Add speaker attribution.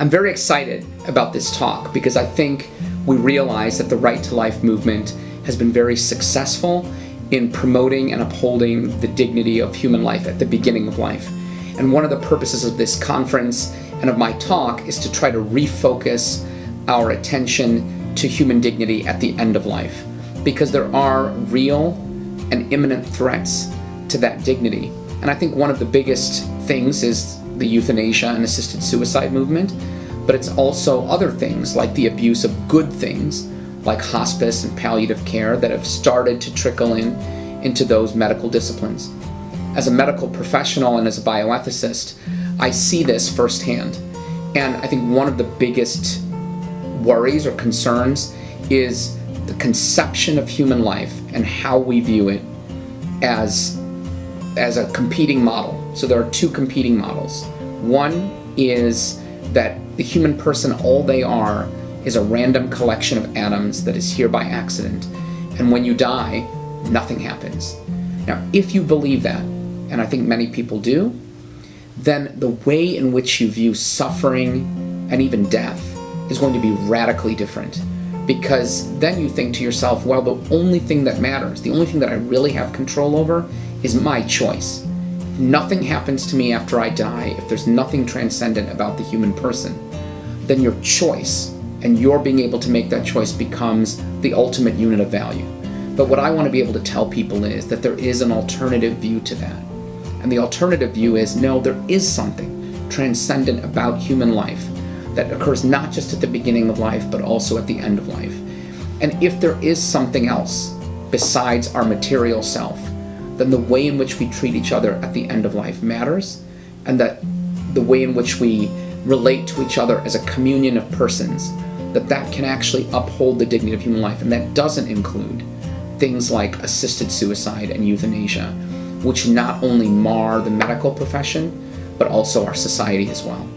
Speaker 1: I'm very excited about this talk because I think we realize that the Right to Life movement has been very successful in promoting and upholding the dignity of human life at the beginning of life. And one of the purposes of this conference and of my talk is to try to refocus our attention to human dignity at the end of life, because there are real and imminent threats to that dignity. And I think one of the biggest things is the euthanasia and assisted suicide movement, but it's also other things like the abuse of good things like hospice and palliative care that have started to trickle into those medical disciplines. As a medical professional and as a bioethicist, I see this firsthand. And I think one of the biggest worries or concerns is the conception of human life and how we view it as a competing model. So there are two competing models. One is that the human person, all they are, is a random collection of atoms that is here by accident. And when you die, nothing happens. Now, if you believe that, and I think many people do, then the way in which you view suffering and even death is going to be radically different. Because then you think to yourself, well, the only thing that matters, the only thing that I really have control over is my choice. If nothing happens to me after I die, if there's nothing transcendent about the human person, then your choice and your being able to make that choice becomes the ultimate unit of value. But what I want to be able to tell people is that there is an alternative view to that. And the alternative view is, no, there is something transcendent about human life that occurs not just at the beginning of life, but also at the end of life. And if there is something else besides our material self, then the way in which we treat each other at the end of life matters, and that the way in which we relate to each other as a communion of persons, that can actually uphold the dignity of human life. And that doesn't include things like assisted suicide and euthanasia, which not only mar the medical profession, but also our society as well.